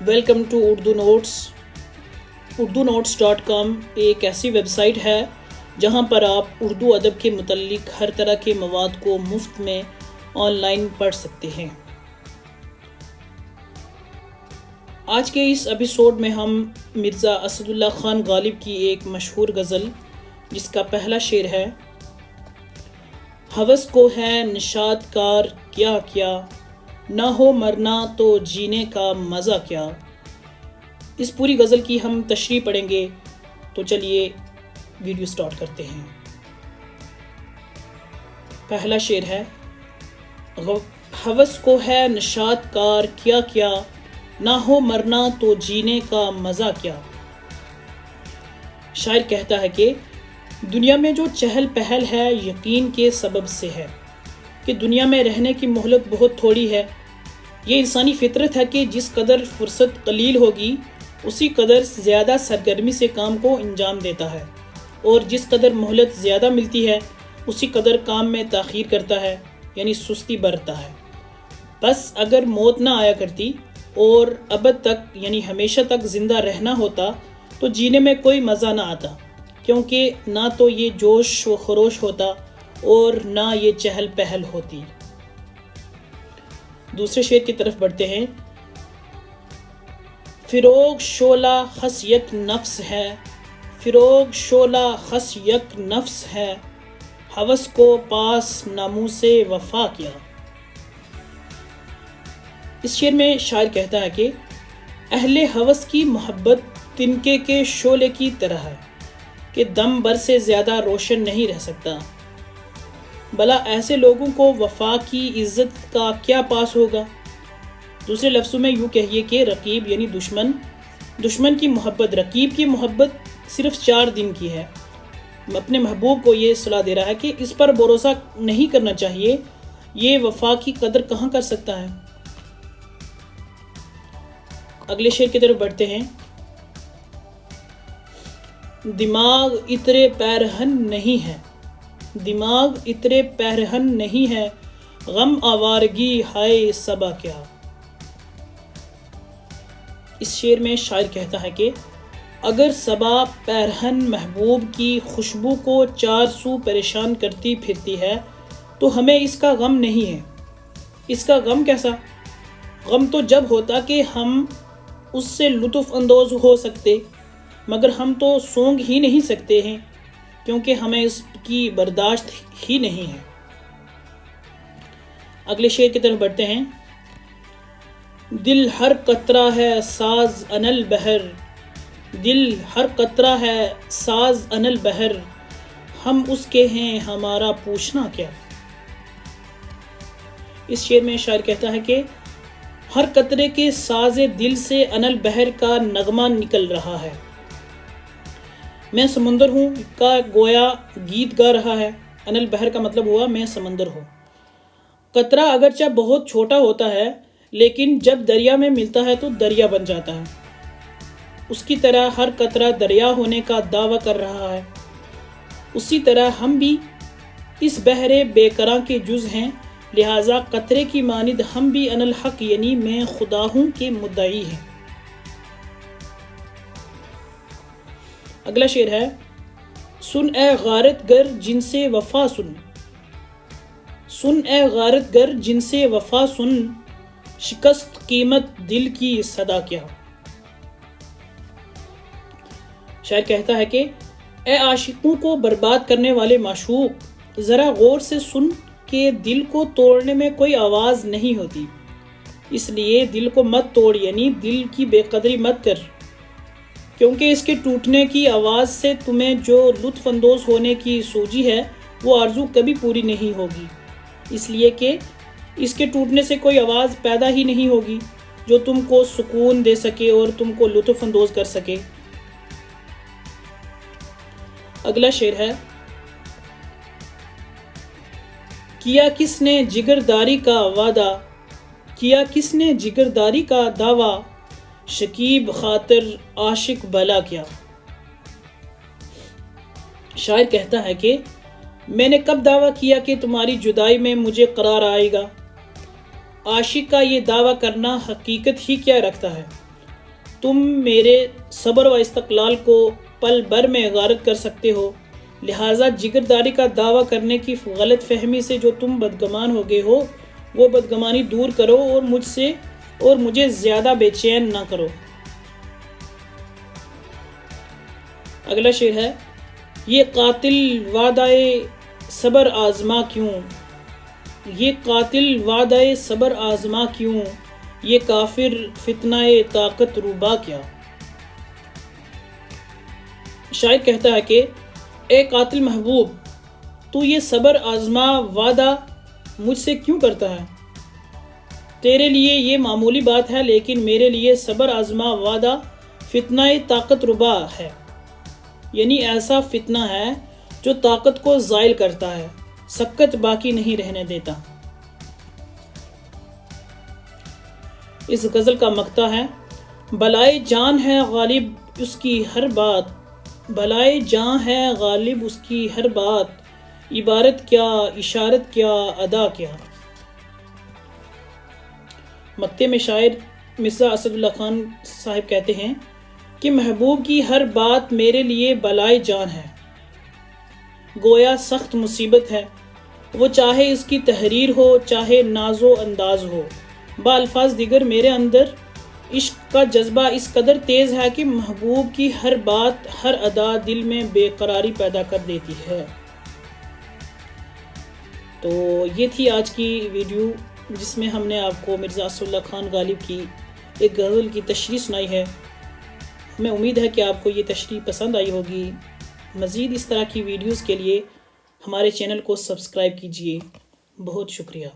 Welcome to Urdu notice. urdunotts.com ایک ایسی web site ہے جہاں پر آپ اردو ادب کے متعلق ہر طرح کے مواد کو مفت میں آن لائن پڑھ سکتے ہیں۔ آج کے اس ایپیسوڈ میں ہم مرزا اسد اللہ خان غالب کی ایک مشہور غزل جس کا پہلا شعر ہے: ہوس کو ہے نشاط کار کیا کیا، نہ ہو مرنا تو جینے کا مزہ کیا، اس پوری غزل کی ہم تشریح پڑھیں گے۔ تو چلیے ویڈیو سٹارٹ کرتے ہیں۔ پہلا شعر ہے: ہوس کو ہے نشاط کار کیا کیا، نہ ہو مرنا تو جینے کا مزہ کیا۔ شاعر کہتا ہے کہ دنیا میں جو چہل پہل ہے یقین کے سبب سے ہے کہ دنیا میں رہنے کی مہلت بہت تھوڑی ہے۔ یہ انسانی فطرت ہے کہ جس قدر فرصت قلیل ہوگی اسی قدر زیادہ سرگرمی سے کام کو انجام دیتا ہے، اور جس قدر مہلت زیادہ ملتی ہے اسی قدر کام میں تاخیر کرتا ہے، یعنی سستی برتتا ہے۔ بس اگر موت نہ آیا کرتی اور ابد تک یعنی ہمیشہ تک زندہ رہنا ہوتا تو جینے میں کوئی مزہ نہ آتا، کیونکہ نہ تو یہ جوش و خروش ہوتا اور نہ یہ چہل پہل ہوتی۔ دوسرے شعر کی طرف بڑھتے ہیں۔ فروغ شعلہ خس یک نفس ہے، فروغ شعلہ خس یک نفس ہے، ہوس کو پاس ناموس وفا کیا۔ اس شعر میں شاعر کہتا ہے کہ اہل ہوس کی محبت تنکے کے شعلے کی طرح ہے کہ دم بھر سے زیادہ روشن نہیں رہ سکتا۔ بھلا ایسے لوگوں کو وفا کی عزت کا کیا پاس ہوگا؟ دوسرے لفظوں میں یوں کہیے کہ رقیب یعنی دشمن کی محبت، رقیب کی محبت صرف 4 دن کی ہے۔ اپنے محبوب کو یہ صلاح دے رہا ہے کہ اس پر بھروسہ نہیں کرنا چاہیے، یہ وفا کی قدر کہاں کر سکتا ہے۔ اگلے شعر کی طرف بڑھتے ہیں۔ دماغ اترے پیرہن نہیں ہے، دماغ اترے پیرہن نہیں ہے، غم آوارگی ہائے صبا کیا۔ اس شعر میں شاعر کہتا ہے کہ اگر صبا پیرہن محبوب کی خوشبو کو 4 سو پریشان کرتی پھرتی ہے تو ہمیں اس کا غم نہیں ہے۔ اس کا غم کیسا؟ غم تو جب ہوتا کہ ہم اس سے لطف اندوز ہو سکتے، مگر ہم تو سونگ ہی نہیں سکتے ہیں کیونکہ ہمیں اس کی برداشت ہی نہیں ہے۔ اگلے شعر کی طرف بڑھتے ہیں۔ دل ہر قطرہ ہے ساز انل بہر، دل ہر قطرہ ہے ساز انل بہر، ہم اس کے ہیں ہمارا پوچھنا کیا۔ اس شعر میں شاعر کہتا ہے کہ ہر قطرے کے ساز دل سے انل بہر کا نغمہ نکل رہا ہے۔ میں سمندر ہوں کا گویا گیت گا رہا ہے۔ انل بہر کا مطلب ہوا میں سمندر ہوں۔ قطرہ اگرچہ بہت چھوٹا ہوتا ہے لیکن جب دریا میں ملتا ہے تو دریا بن جاتا ہے، اس کی طرح ہر قطرہ دریا ہونے کا دعویٰ کر رہا ہے۔ اسی طرح ہم بھی اس بحر بے کراں کے جز ہیں، لہٰذا قطرے کی مانند ہم بھی ان الحق یعنی میں خدا ہوں کے مدعی ہیں۔ اگلا شعر ہے: سن اے غارت گر جن سے وفا سن، سن اے غارت گر جن سے وفا سن، شکست قیمت دل کی صدا کیا۔ شاعر کہتا ہے کہ اے عاشقوں کو برباد کرنے والے معشوق، ذرا غور سے سن کہ دل کو توڑنے میں کوئی آواز نہیں ہوتی، اس لیے دل کو مت توڑ یعنی دل کی بے قدری مت کر، کیونکہ اس کے ٹوٹنے کی آواز سے تمہیں جو لطف اندوز ہونے کی سوجی ہے وہ آرزو کبھی پوری نہیں ہوگی، اس لیے کہ اس کے ٹوٹنے سے کوئی آواز پیدا ہی نہیں ہوگی جو تم کو سکون دے سکے اور تم کو لطف اندوز کر سکے۔ اگلا شعر ہے: کیا کس نے جگرداری کا وعدہ، کیا کس نے جگرداری کا دعویٰ، شکیب خاطر عاشق بھلا کیا۔ شاعر کہتا ہے کہ میں نے کب دعویٰ کیا کہ تمہاری جدائی میں مجھے قرار آئے گا۔ عاشق کا یہ دعویٰ کرنا حقیقت ہی کیا رکھتا ہے، تم میرے صبر و استقلال کو پل بھر میں غارت کر سکتے ہو، لہٰذا جگرداری کا دعویٰ کرنے کی غلط فہمی سے جو تم بدگمان ہو گئے ہو وہ بدگمانی دور کرو اور مجھے زیادہ بے چین نہ کرو۔ اگلا شعر ہے، یہ قاتل وعدہ صبر آزما کیوں، یہ قاتل وعدہ صبر آزما کیوں، یہ کافر فتنہ طاقت روبا کیا۔ شاعر کہتا ہے کہ اے قاتل محبوب، تو یہ صبر آزما وعدہ مجھ سے کیوں کرتا ہے؟ تیرے لیے یہ معمولی بات ہے، لیکن میرے لیے صبر آزما وعدہ فتنہ طاقت ربا ہے، یعنی ایسا فتنہ ہے جو طاقت کو زائل کرتا ہے، سکت باقی نہیں رہنے دیتا۔ اس غزل کا مقطع ہے، بلائے جان ہے غالب اس کی ہر بات، بلائے جان ہے غالب اس کی ہر بات، عبارت کیا اشارت کیا ادا کیا۔ مقطع میں شاعر مرزا اسد اللہ خان صاحب کہتے ہیں کہ محبوب کی ہر بات میرے لیے بلائے جان ہے، گویا سخت مصیبت ہے، وہ چاہے اس کی تحریر ہو چاہے ناز و انداز ہو۔ بالفاظ دیگر میرے اندر عشق کا جذبہ اس قدر تیز ہے کہ محبوب کی ہر بات ہر ادا دل میں بے قراری پیدا کر دیتی ہے۔ تو یہ تھی آج کی ویڈیو جس میں ہم نے آپ کو مرزا اسد اللہ خان غالب کی ایک غزل کی تشریح سنائی ہے۔ ہمیں امید ہے کہ آپ کو یہ تشریح پسند آئی ہوگی۔ مزید اس طرح کی ویڈیوز کے لیے ہمارے چینل کو سبسکرائب کیجیے۔ بہت شکریہ۔